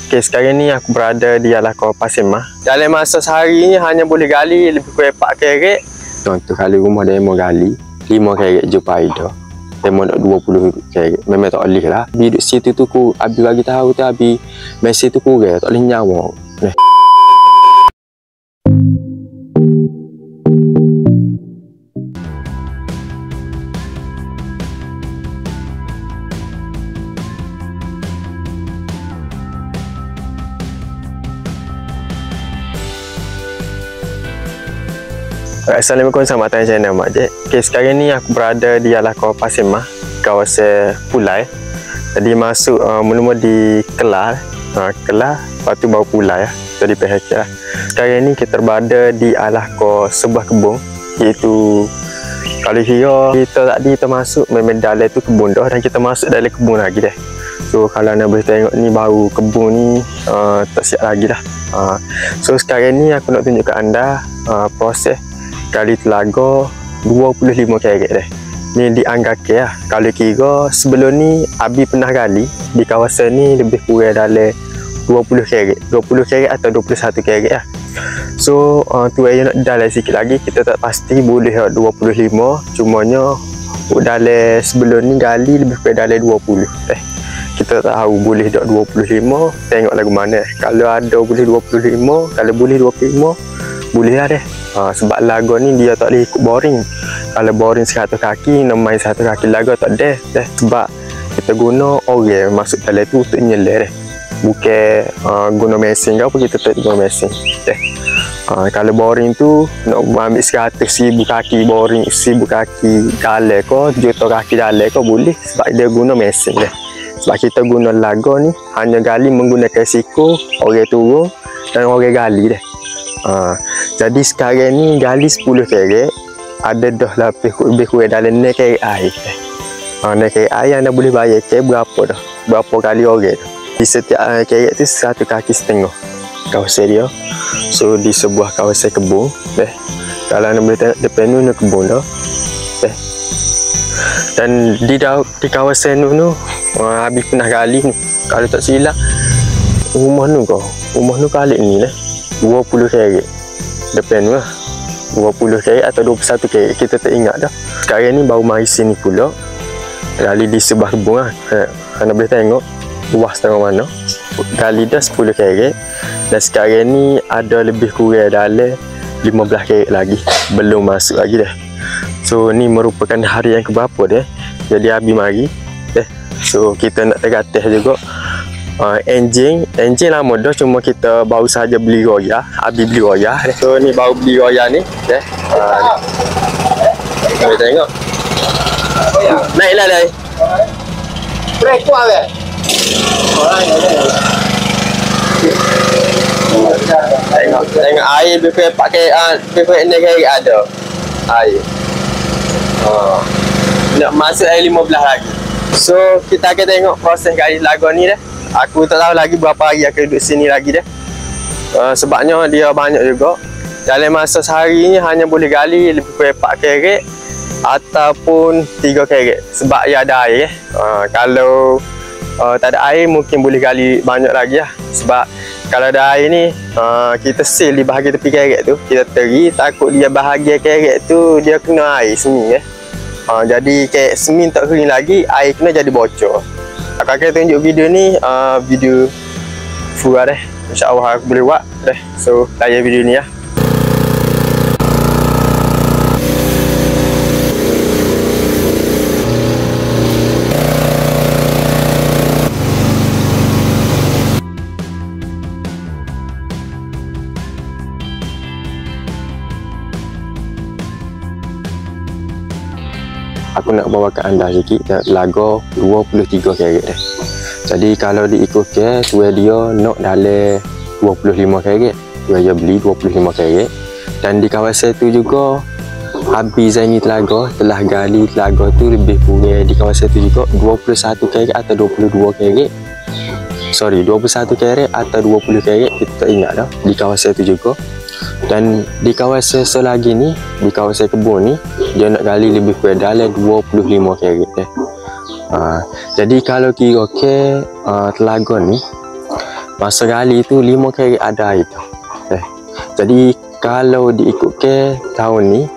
Okay, sekarang ni aku berada di Alahkau Pasir Mas. Dalam masa sehari ni hanya boleh gali lebih kurang 4 kerek. Contoh kali rumah demo gali 5 kerek je paida. Demo nak 20 kerek. Memang tak boleh lah. Duduk situ tu ku habis bagi tahu tu habis mesin tu kurang, tak boleh nyawa. Assalamualaikum, selamat datang di channel Mak Jack. Okay, sekarang ni aku berada di Alahkau Pasir Mas, kawasan Pulai. Jadi masuk mula-mula di Kelah, lepas tu baru Pulai. Jadi PHK lah. Sekarang ni kita berada di Alahkau sebuah kebun, iaitu kalau kira kita tadi kita masuk memang dalam tu kebun dah, dan kita masuk dalam kebun lagi dah. So kalau anda boleh tengok ni baru kebun ni tak siap lagi dah. So sekarang ni aku nak tunjuk ke anda proses gali telaga 25 kerek dah. Ni dianggap lah. Kalau kira sebelum ni Abi pernah gali di kawasan ni lebih kurang dalam 20 kerek atau 21 kerek lah. So tu yang nak dalam sikit lagi, kita tak pasti boleh 25, cumanya dalam sebelum ni gali lebih kurang dalam 20 kita tak tahu boleh tak 25, tengok lagu mana. Kalau ada boleh 25, kalau boleh 25 boleh lah deh. Sebab laga ni dia tak boleh ikut boring. Kalau boring 100 kaki, nak main 100 kaki laga tak deh. Sebab kita guna orang masuk dalam tu untuk nyelai deh. Bukan guna mesin ke apa, kita tak guna mesin deh. Kalau boring tu nak ambil 100,000 kaki boring, 1000 kaki dalam ke, juta kaki dalam ke boleh, sebab dia guna mesin deh. Sebab kita guna laga ni hanya gali menggunakan siko, orang turun dan orang gali deh. Jadi sekarang ni gali 10 kerek, ada dah lebih kurang dalam 6 kerek air. 6 kerek air anda boleh bayar ke berapa dah, berapa kali orang dah. Di setiap kerek tu 1 kaki setengah kawasan dia. So di sebuah kawasan kebun kalau anda boleh tengok depan ni kebun dah dan di kawasan tu habis pernah gali ni. Kalau tak silap rumah nu kali ni 20 kerek depan tu lah, 20 kerek atau 21 kerek, kita tak ingat dah. Sekarang ni baru mari sini pula gali di sebuah kebun lah. Anda boleh tengok luas tengok mana gali dah 10 kerek, dan sekarang ni ada lebih kurang dalam 15 kerek lagi belum masuk lagi dah. So ni merupakan hari yang keberapa dah, jadi Abi mari so kita nak tergatih juga enjin lama dah, cuma kita baru saja beli roya. Abi beli roya so ni baru beli roya ni boleh tengok naiklah dah break tu ada tengok air lebih pakai lebih ni ada air nak masuk air 15 lagi. So kita akan tengok proses gali laga ni dah. Aku tak tahu lagi berapa hari aku duduk sini lagi dah. Sebabnya dia banyak juga. Dalam masa sehari ni hanya boleh gali lebih kurang 4 kerek ataupun 3 kerek, sebab ia ada air kalau tak ada air mungkin boleh gali banyak lagi lah. Sebab kalau ada air ni kita seal di bahagian tepi kerek tu, kita teri, takut dia bahagian kerek tu dia kena air semi jadi kayak semin tak kering lagi, air kena jadi bocor. Aku akan tunjuk video ni video full dah. InsyaAllah aku boleh buat dah. So layan video ni lah. Aku nak bawa ke anda sikit laga 23 kerek dah. Jadi kalau diikutkan tuan dia nak dalam 25 kerek, tuan dia beli 25 kerek. Dan di kawasan tu juga Abi Zaini Telaga telah gali telaga tu lebih kurang di kawasan tu juga 21 kerek atau 22 kerek. 21 kerek atau 20 kerek, kita tak ingat dah, di kawasan tu juga. Dan di kawasan selagi ni, di kawasan kebun ni, dia nak gali lebih kurang dalam 25 kerek Jadi kalau kira ke telaga ni masa gali tu 5 karat ada air tu. Jadi kalau diikutkan tahun ni,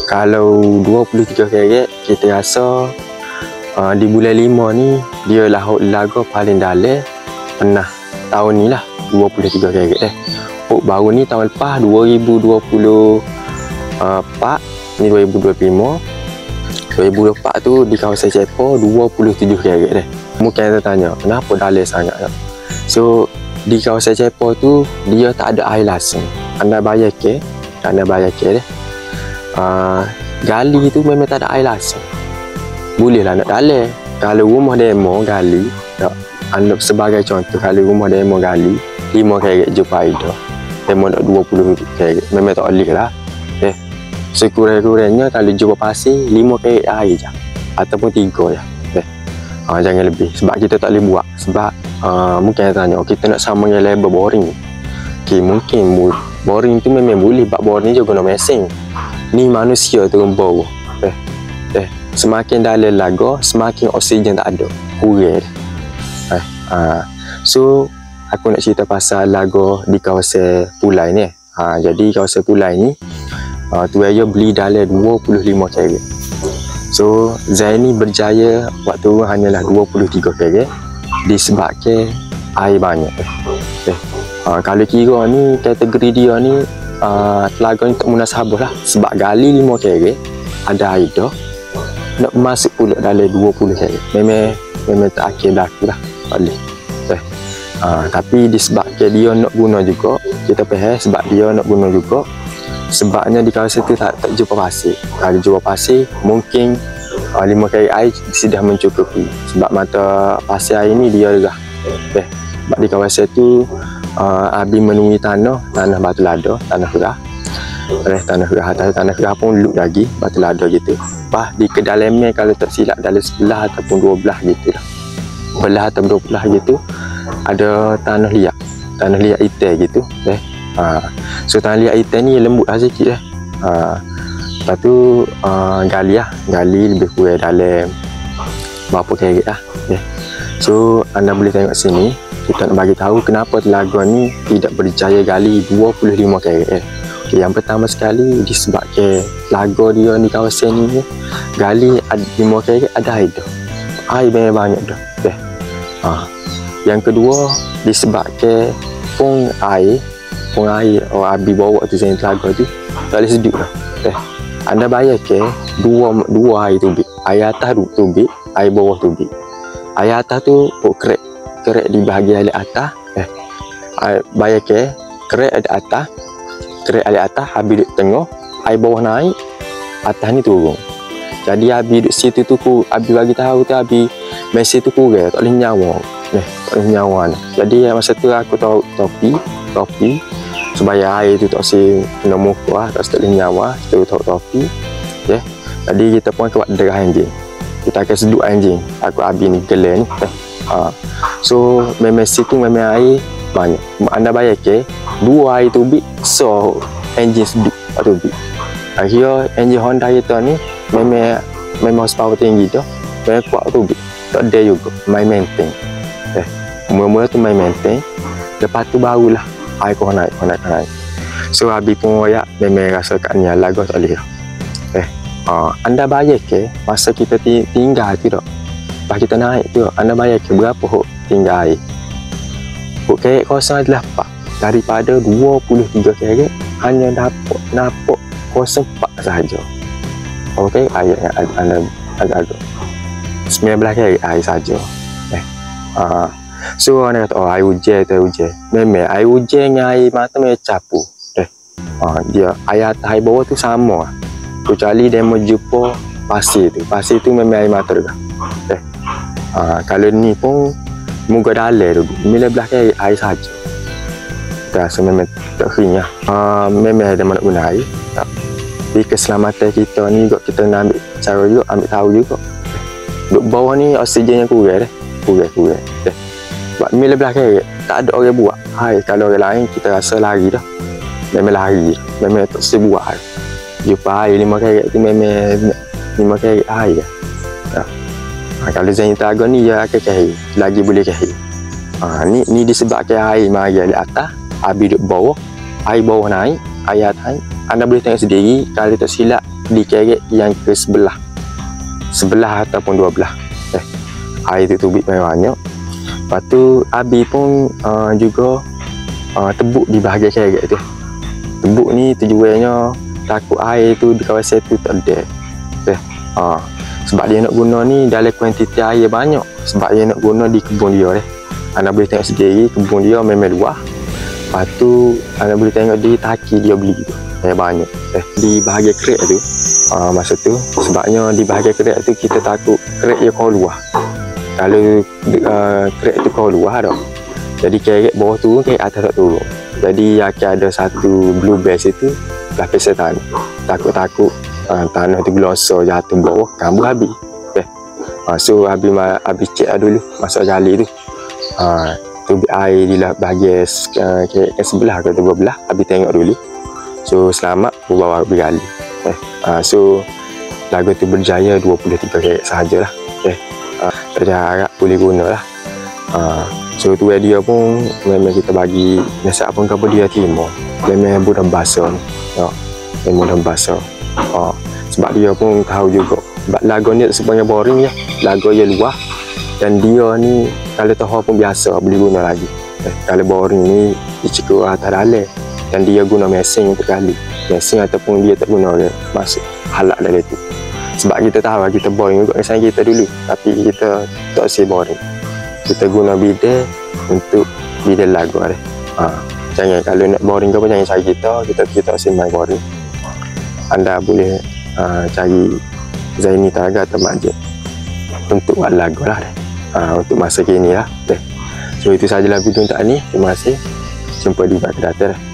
kalau 23 karat, kita rasa di bulan 5 ni dia lagu paling dalam pernah tahun ni lah 23 karat baru ni tahun lepas 2024 ni 2024 tu di kawasan Cepo 27 karat Mungkin anda tanya kenapa dalam sangat so di kawasan Cepo tu dia tak ada air langsung. Anda bayar ke gali tu memang tak ada air langsung. Boleh lah nak dalam. Kalau rumah demo gali tak, anda sebagai contoh, kalau rumah demo gali 5 karat jumpa air dah, demo nak 20 karat memang tak boleh lah. Sekurang-kurangnya kalau jumpa pasir 5 karat air je ataupun 3 je. Jangan lebih sebab kita tak boleh buat. Sebab mungkin saya tanya kita nak sama dengan label boring. Mungkin boring tu memang boleh, sebab boring je guna mesin. Ni manusia turun bawah. Semakin dalam lagu semakin oksigen tak ada, kurang. So aku nak cerita pasal lagu di kawasan Pulai ni. Jadi kawasan Pulai ni tu saya beli dalam 25 karat. So Zaini berjaya waktu tu hanyalah 23 karat disebabkan air banyak. Kalau kira ni kategori dia ni telaga ni tak munasabah lah, sebab gali 5 karat ada air dah nak masuk pula dalam 20 karat memang tak akhir berlaku lah, tak boleh. Tapi disebabkan dia nak guna juga, kita faham sebab dia nak guna juga, sebabnya di kawasan tu tak jumpa pasir. Kalau jumpa pasir mungkin 5 karat air sudah mencukupi, sebab mata pasir air ni dia dah sebab di kawasan tu Abi menemui tanah batu lada, tanah gerah. Tanah gerah pun look lagi batu lada gitu. Lepas di kedalaman kalau tak silap dalam 11 ataupun 12 gitu lah, 11 atau 12 gitu ada tanah liat hitam gitu. So tanah liat hitam ni lembut lah sikit lah. Lepas tu gali lebih kurang dalam berapa karat lah. So anda boleh tengok sini, kita nak bagi tahu kenapa telaga ni tidak berjaya gali 25 karat. Yang pertama sekali disebabkan telaga dia di kawasan ni gali 5 karat ada air dah, air banyak dah. Yang kedua disebabkan pung air Abi bawa tu sini telaga tu tak boleh sejuk dah. Anda bayar ke dua air tubik, air atas tubik, air bawah tubik. Air atas tu krek di bahagian atas. Bayar ke krek ada atas, Abi duduk tengah, air bawah naik, atas ni turun. Jadi Abi duduk situ tu, Abi bagi tahu tu Abi mesin tu kurang, tak boleh nyawa. Tak boleh nyawa. Jadi masa tu aku tahu topi supaya air tu tak boleh kena muka, tak boleh nyawa, kita tahu topi. Jadi kita pun buat derah anjing. Kita akan seduk anjing. Aku Abi ni gelar ni. So memang situ memang air banyak. Anda bayar ke 2 air tubik so enjin seduk tubik. Akhirnya enjin Honda itu ni memang horsepower tinggi tu, memang kuat tubik. Tak ada juga main maintain. Mula-mula tu main maintain, lepas tu barulah air kau naik. So Abi pun royak memang rasa kat ni lagu tak boleh. Anda bayar ke masa kita tinggal tu tak? Lepas kita naik tu anda bayar ke berapa hok tinggal air? Hok karat kosong adalah 4. Daripada 23 karat hanya dapat 04 sahaja. Okey, air yang anda agak-agak 19 karat air saja. So anda kata air hujan. Memang air hujan dengan air mata memang campur. Dia air atas air bawah tu sama. Kecuali dia mau jumpa pasir tu memang air mata juga. Kalau ni pun muka dalam tu 19 karat air saja. Kita rasa memang tak kering lah. Memang ada mana guna air. Tapi keselamatan kita ni juga kita nak ambil cara juga, ambil tahu juga. Duduk bawah ni oksigennya kurang. Sebab 19 karat tak ada orang buat. Kalau orang lain kita rasa lari dah. Memang lari. Memang tak boleh buat. Jumpa air 5 karat tu memang 5 karat air. Kalau Zaini telaga ni dia akan kahir. Lagi boleh kahir. Ni disebabkan air mari dari atas, habis duduk bawah, air bawah naik, air atas naik. Anda boleh tengok sendiri kalau tak silap di kerek yang ke sebelah ataupun dua belah. Air tu tubik banyak. Lepas tu Abi pun juga tebuk di bahagian kerek tu. Tebuk ni tujuannya takut air tu di kawasan tu tak ada. Sebab dia nak guna ni dalam kuantiti air banyak. Sebab dia nak guna di kebun dia Anda boleh tengok sendiri kebun dia memang luas. Lepas tu anda boleh tengok di taki dia beli tu banyak. Di bahagian kerek tu masa tu sebabnya di bahagian kerek tu kita takut kerek dia kau luas. Kalau kerek tu kau luas dah, jadi kerek bawah turun, kerek atas tak turun. Jadi akan ada satu blue base itu lapisan tanah. Takut-takut tanah tu gelosor jatuh bawah, kambuh habis. So habis cek dulu masuk jali tu. Tubik air di bahagian kerek sebelah ke dua belah, habis tengok dulu. So selamat bawa bergali. So lagu tu berjaya 23 kerek sahajalah. Tak harap boleh guna lah. So tu dia pun memang kita bagi nasihat pun kepada dia terima. Memang mudah basah ni. Memang mudah basah. Sebab dia pun tahu juga. Sebab lagu ni sebenarnya boring ya. Lagu dia luas. Dan dia ni kalau tahu pun biasa boleh guna lagi. Kalau boring ni dicekuk atas dalam. Dan dia guna mesin untuk kali. Mesin ataupun dia tak guna masuk halak dalam tu. Sebab kita tahu kita boring juga kesan kita dulu. Tapi kita tak si boring. Kita guna bidang untuk bidang lagu jangan kalau nak boring ke apa jangan cari kita si main boring. Anda boleh cari Zaini Taraga atau Majid untuk buat lagu lah untuk masa kini lah. So itu sahajalah video untuk hari ni. Terima kasih. Jumpa di video datang.